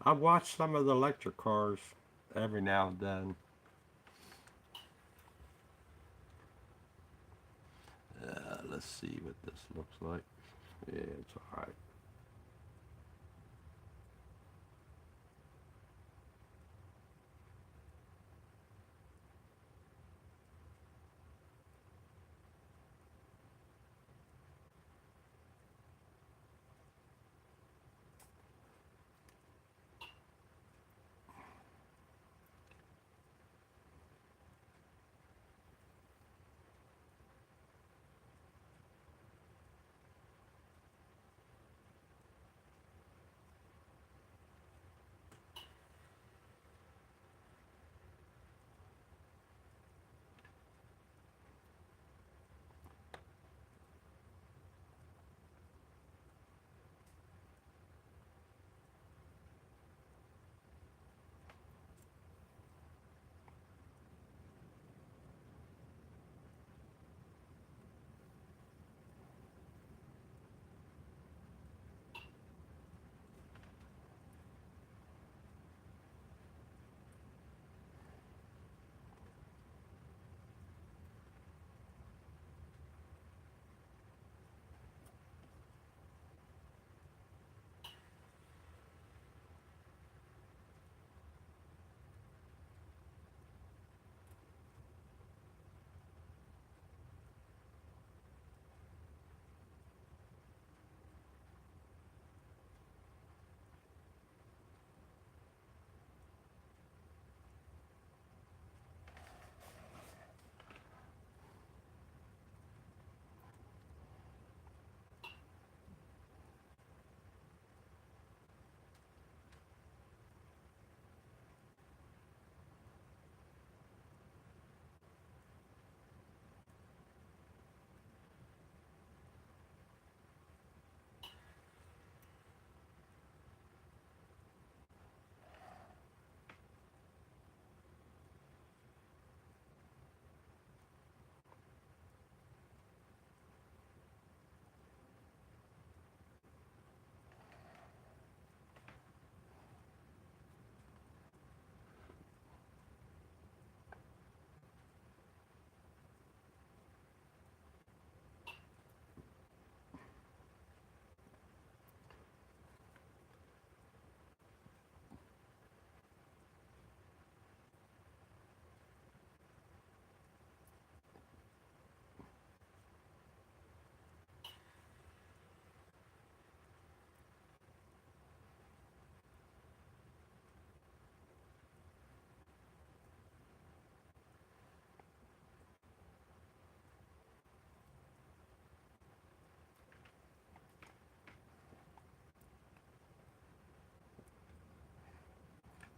I watch some of the electric cars every now and then. Let's see what this looks like. Yeah, it's alright.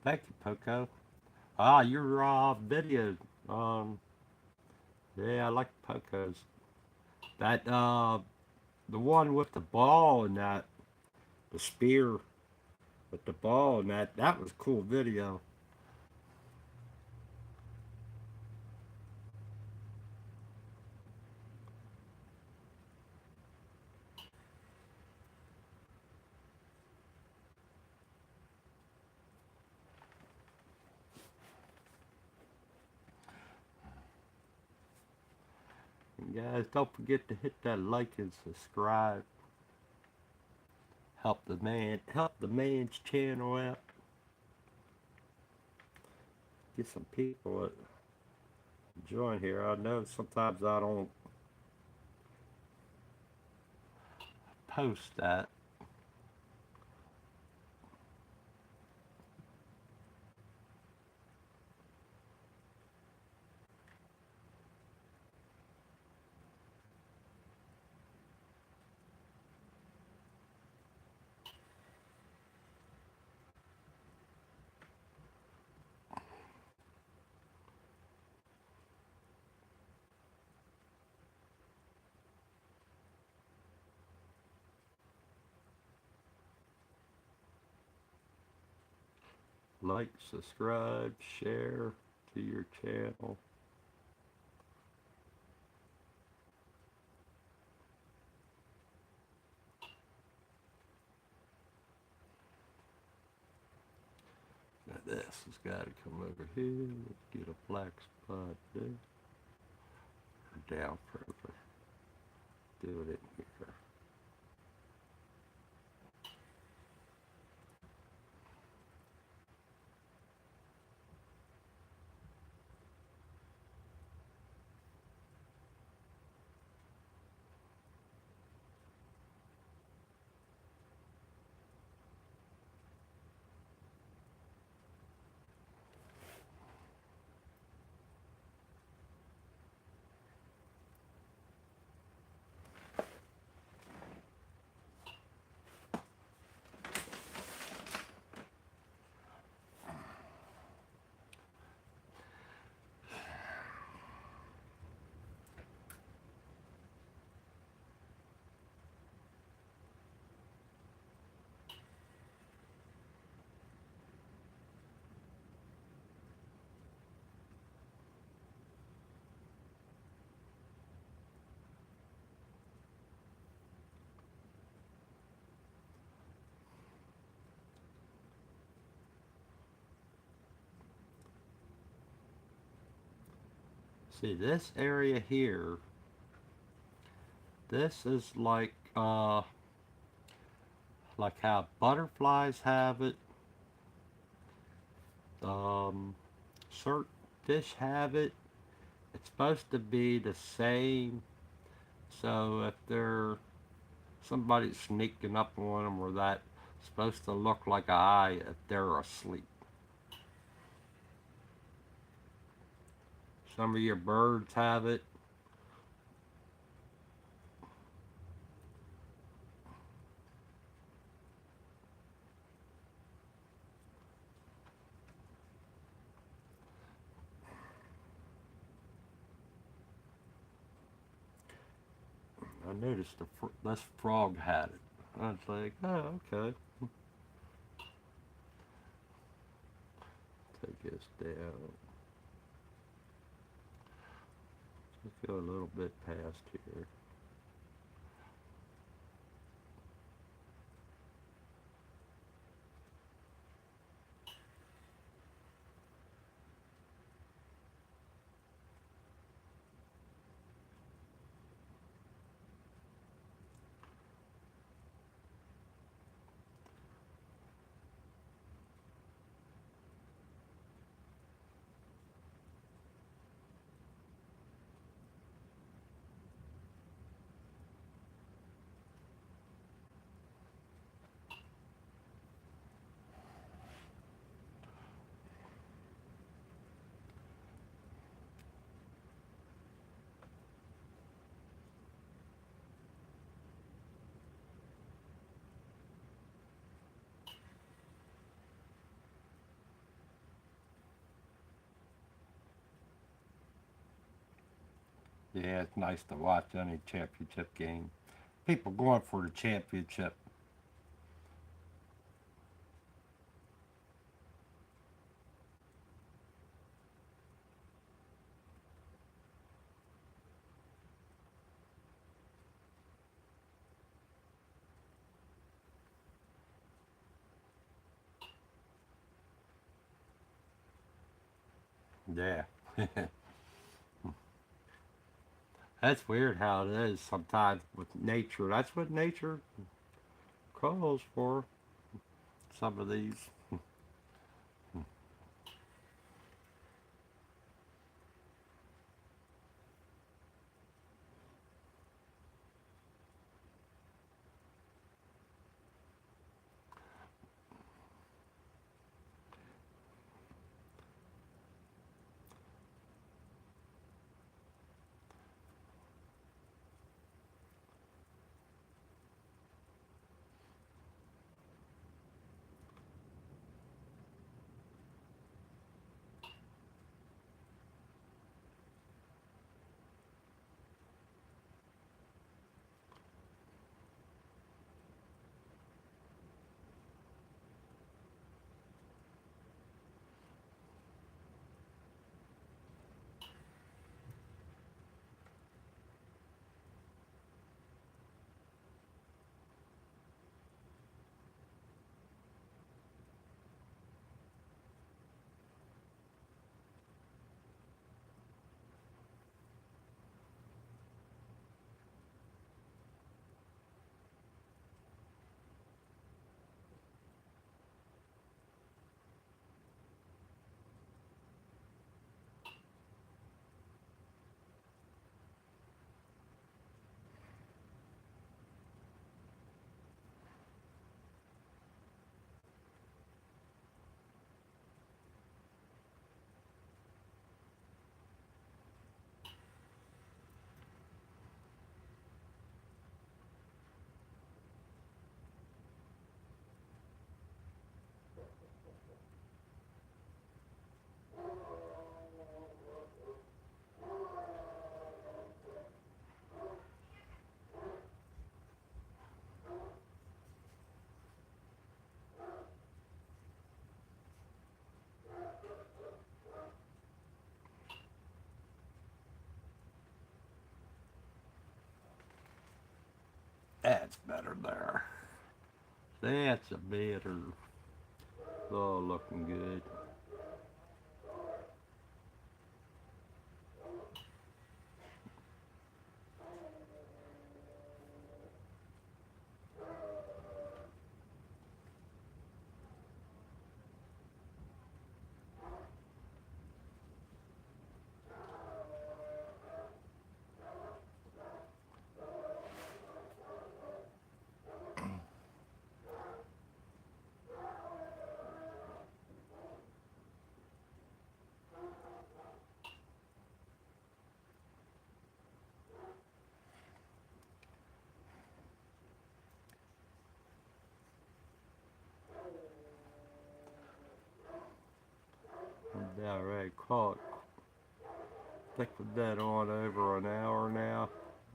Thank you, Poco. Ah, your video. Um, yeah, I like Poco's. That the one with the ball and that, the spear with the ball and that was a cool video. And guys, don't forget to hit that like and subscribe. Help the man's channel out. Get some people to join here. I know sometimes I don't post that. Like, subscribe, share to your channel. Now this has got to come over here. Let's get a black spot there. Or down further. Do it in here. See this area here. This is like how butterflies have it. Um, certain fish have it. It's supposed to be the same. So if they're somebody's sneaking up on them, or that supposed to look like an eye if they're asleep. Some of your birds have it. I noticed this frog had it. I was like, oh, okay. Take this down. Let's go a little bit past here. Yeah, it's nice to watch any championship game. People going for the championship. Yeah. That's weird how it is sometimes with nature. That's what nature calls for. Some of these. That's better there. That's a better. Oh, looking good. All right, call it. I think we've been on over an hour now.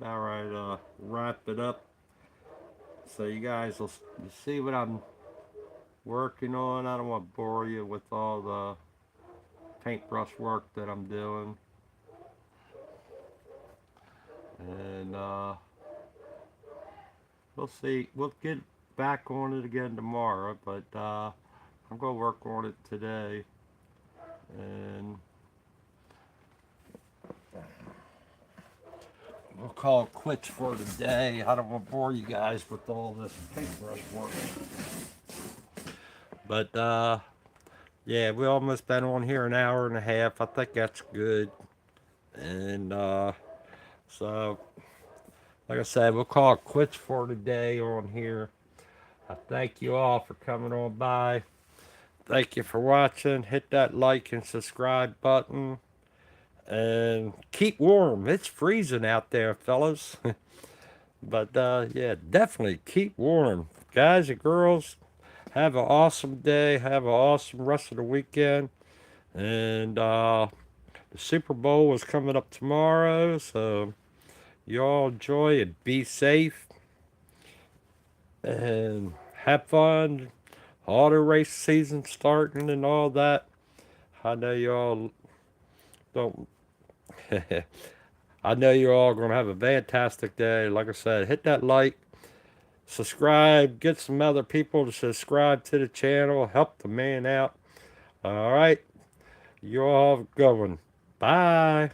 All right, wrap it up. So you guys will see what I'm working on. I don't want to bore you with all the paintbrush work that I'm doing. And we'll see. We'll get back on it again tomorrow, but I'm going to work on it today. And we'll call it quits for today. I don't want to bore you guys with all this paintbrush work. But yeah, we almost been on here an hour and a half. I think that's good. And so, like I said, we'll call it quits for today on here. I thank you all for coming on by. Thank you for watching. Hit that like and subscribe button. And keep warm. It's freezing out there, fellas. But yeah, definitely keep warm. Guys and girls, have an awesome day. Have an awesome rest of the weekend. And The Super Bowl is coming up tomorrow, so y'all enjoy and be safe and have fun. Auto race season starting and all that. I know y'all don't. I know you're all going to have a fantastic day. Like I said, hit that like, subscribe, get some other people to subscribe to the channel, help the man out. All right, you all have a good one. Bye.